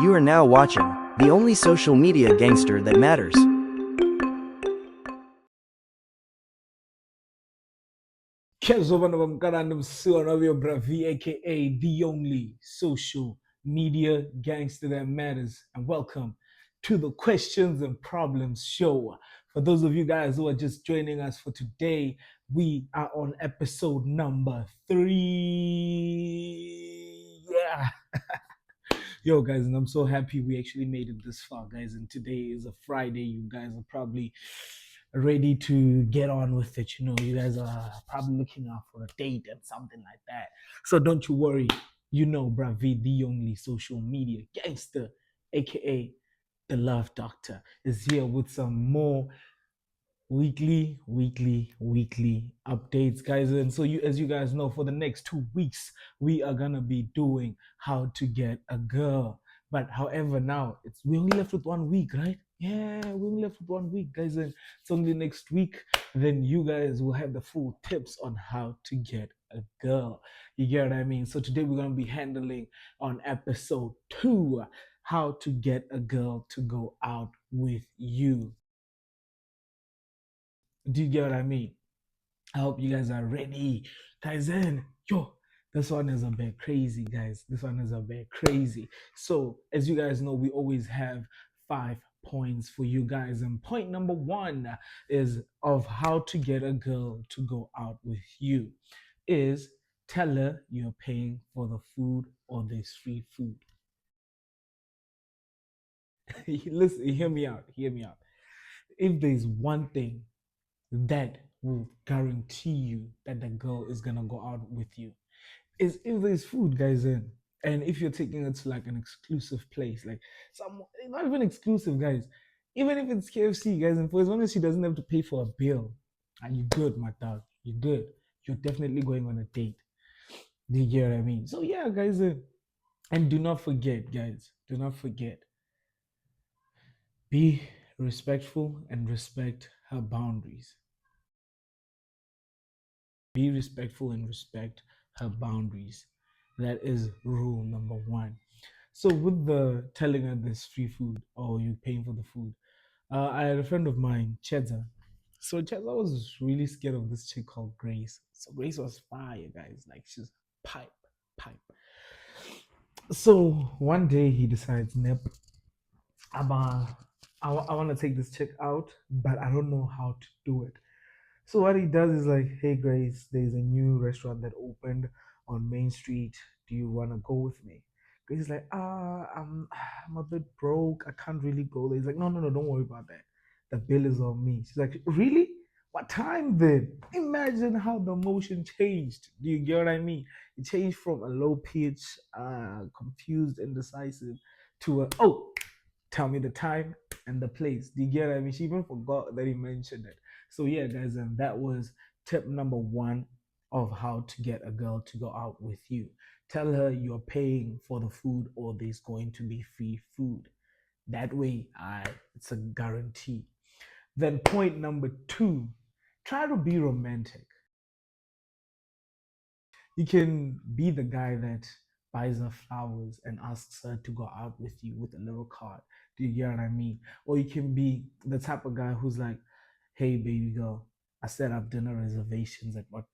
You are now watching the only social media gangster that matters. Bravi, aka the only social media gangster that matters, and welcome to the Questions and Problems Show. For those of you guys who are just joining us for today, we are on episode number 3. Yeah. Yo, guys, and I'm so happy we actually made it this far, guys. And today is a Friday. You guys are probably ready to get on with it. You know, you guys are probably looking out for a date and something like that. So don't you worry. You know, Bravi, the only social media gangster, aka the Love Doctor, is here with some more weekly updates, guys. And so you, as you guys know, for the next 2 weeks we are gonna be doing how to get a girl. But however, now we only left with 1 week, right? Yeah, we only left with 1 week, guys, and it's only next week then you guys will have the full tips on how to get a girl. You get what I mean? So today we're gonna be handling on episode 2 how to get a girl to go out with you. Do you get what I mean? I hope you guys are ready. Guys, and yo, this one is a bit crazy, guys. This one is a bit crazy. So, as you guys know, we always have 5 points for you guys. And point number 1 is of how to get a girl to go out with you is tell her you're paying for the food or there's free food. Listen, hear me out. Hear me out. If there's one thing that will guarantee you that the girl is gonna go out with you is if there's food, guys, in. And if you're taking it to like an exclusive place, like some not even exclusive, guys. Even if it's KFC, guys, and for as long as she doesn't have to pay for a bill, and you're good, my dog. You're good. You're definitely going on a date. Do you get what I mean? So yeah, guys, and do not forget, guys, do not forget, be respectful and respect her boundaries. Be respectful and respect her boundaries. That is rule number 1. So with the telling her there's free food or you paying for the food, I had a friend of mine, Chedza. So Chedza was really scared of this chick called Grace. So Grace was fire, guys. Like she's pipe, pipe. So one day he decides, Nep, I want to take this chick out, but I don't know how to do it. So what he does is like, hey Grace, there's a new restaurant that opened on Main Street. Do you wanna go with me? Grace is like, I'm a bit broke. I can't really go there. He's like, no, don't worry about that. The bill is on me. She's like, really? What time then? Imagine how the motion changed. Do you get what I mean? It changed from a low pitch, confused, indecisive to a tell me the time and the place. Do you get what I mean? She even forgot that he mentioned it. So yeah, guys, and that was tip number 1 of how to get a girl to go out with you. Tell her you're paying for the food or there's going to be free food. That way, it's a guarantee. Then point number 2, try to be romantic. You can be the guy that buys her flowers and asks her to go out with you with a little card. Do you get what I mean? Or you can be the type of guy who's like, hey, baby girl, I set up dinner reservations at what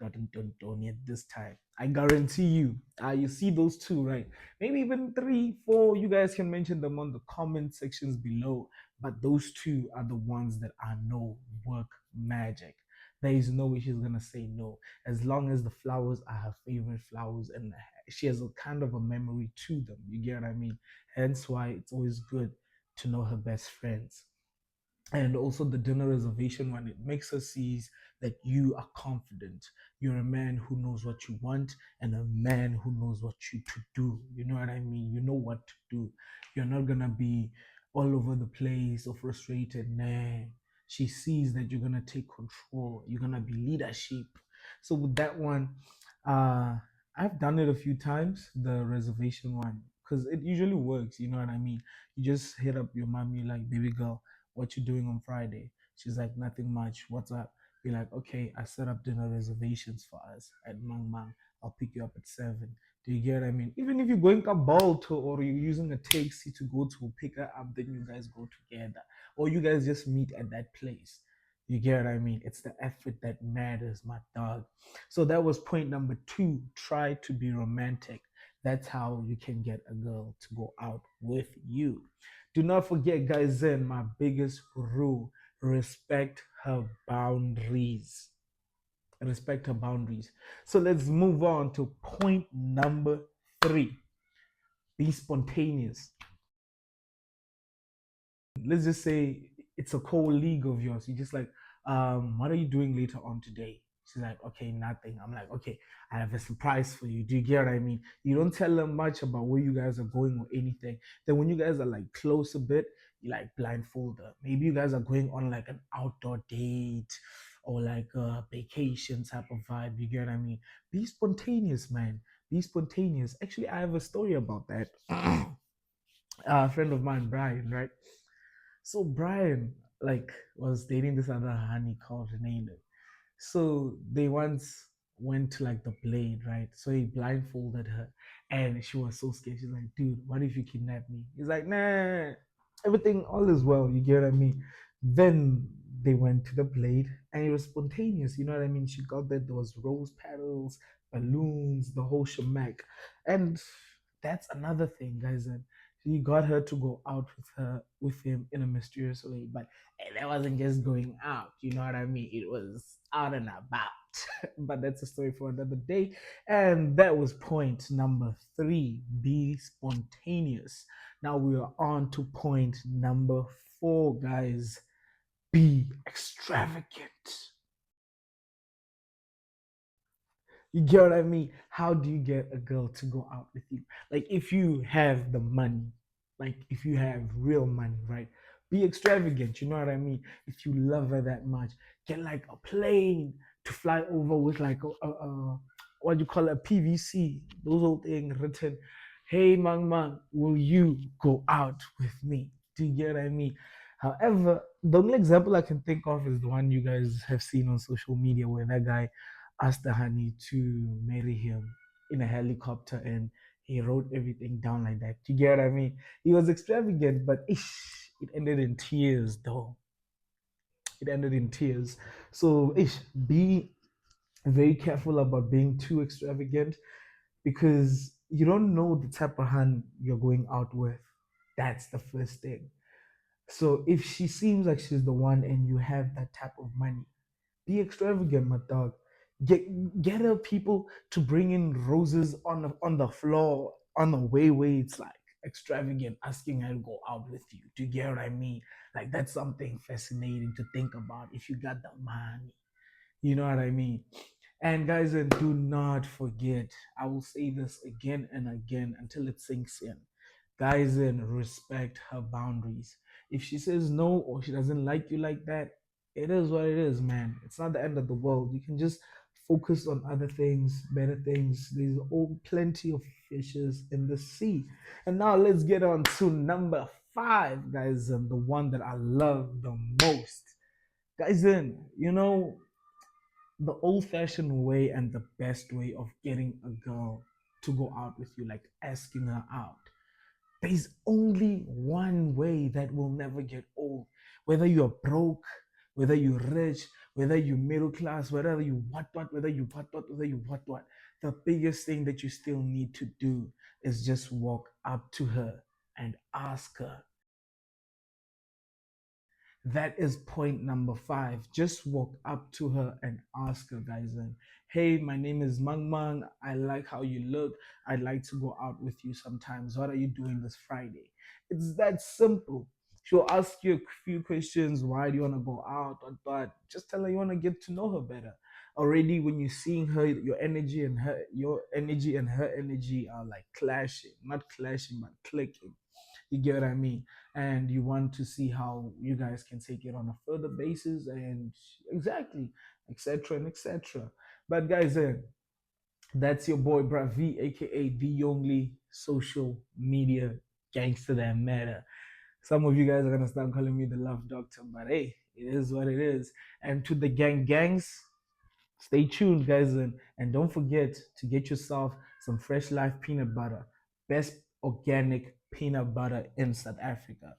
Doni at this time. I guarantee you, you see those 2, right? Maybe even 3, 4. You guys can mention them on the comment sections below. But those 2 are the ones that I know work magic. There is no way she's gonna say no as long as the flowers are her favorite flowers and she has a kind of a memory to them. You get what I mean? Hence why it's always good to know her best friends. And also the dinner reservation one, it makes her see that you are confident. You're a man who knows what you want and a man who knows what you to do. You know what I mean? You know what to do. You're not gonna be all over the place or frustrated. Nah. She sees that you're gonna take control. You're gonna be leadership. So with that one, uh, I've done it a few times, the reservation one, because it usually works. You know what I mean? You just hit up your mommy like, baby girl, what you doing on Friday? She's like, nothing much. What's up? Be like, okay, I set up dinner reservations for us at Mang Mang. I'll pick you up at 7. Do you get what I mean? Even if you're going a bolt or you're using a taxi to go to pick her up, then you guys go together. Or you guys just meet at that place. You get what I mean? It's the effort that matters, my dog. So that was point number two. Try to be romantic. That's how you can get a girl to go out with you. Do not forget, guys, then my biggest rule: respect her boundaries. Respect her boundaries. So let's move on to point number three: be spontaneous. Let's just say it's a co-league of yours. You just like, what are you doing later on today? She's like, okay, nothing. I'm like, okay, I have a surprise for you. Do you get what I mean? You don't tell them much about where you guys are going or anything. Then when you guys are like close a bit, you like blindfold her. Maybe you guys are going on like an outdoor date or like a vacation type of vibe. You get what I mean? Be spontaneous, man. Be spontaneous. Actually, I have a story about that. A friend of mine, Brian, right? So Brian like was dating this other honey called Renee. So they once went to like the blade, right? So he blindfolded her and she was so scared. She's like, dude, what if you kidnap me? He's like, nah, everything, all is well. You get what I mean? Then they went to the blade and it was spontaneous. You know what I mean? She got that there was rose petals, balloons, the whole shemak. And that's another thing, guys. And he got her to go out with him in a mysterious way. But that wasn't just going out, you know what I mean? It was out and about. But that's a story for another day. And that was point number three: be spontaneous. Now we are on to point number four, guys: be extravagant. You get what I mean? How do you get a girl to go out with you? Like, if you have the money, like, if you have real money, right? Be extravagant. You know what I mean? If you love her that much, get like a plane to fly over with, like, what do you call it, a PVC, those old things written, hey, Mang Mang, will you go out with me? Do you get what I mean? However, the only example I can think of is the one you guys have seen on social media where that guy asked the honey to marry him in a helicopter and he wrote everything down like that. You get what I mean? He was extravagant, but it ended in tears though. It ended in tears. So be very careful about being too extravagant because you don't know the type of hand you're going out with. That's the first thing. So if she seems like she's the one and you have that type of money, be extravagant, my dog. Get her people to bring in roses on the floor on the way it's like extravagant, asking her to go out with you. Do you get what I mean? Like that's something fascinating to think about if you got the money. You know what I mean? And guys, and do not forget, I will say this again and again until it sinks in. Guys, and respect her boundaries. If she says no or she doesn't like you like that, it is what it is, man. It's not the end of the world. You can just focus on other things, better things. There's all plenty of fishes in the sea. And now let's get on to number five, guys, and the one that I love the most. Guys, then, the old fashioned way and the best way of getting a girl to go out with you, like asking her out. There's only one way that will never get old. Whether you're broke, whether you're rich, whether you're middle class, whether you what, whether you whether you what. The biggest thing that you still need to do is just walk up to her and ask her. That is point number five. Just walk up to her and ask her, guys, and hey, my name is Mang Mang. I like how you look. I'd like to go out with you sometimes. What are you doing this Friday? It's that simple. She'll ask you a few questions. Why do you want to go out? But just tell her you want to get to know her better. Already, when you're seeing her, your energy and her energy are like clashing, not clashing, but clicking. You get what I mean? And you want to see how you guys can take it on a further basis and exactly, etc. and etc. But guys, that's your boy Bravi, aka the only social media gangster that matter. Some of you guys are gonna start calling me the love doctor, but hey, it is what it is. And to the gangs, stay tuned, guys, and don't forget to get yourself some fresh life peanut butter, best organic peanut butter in South Africa.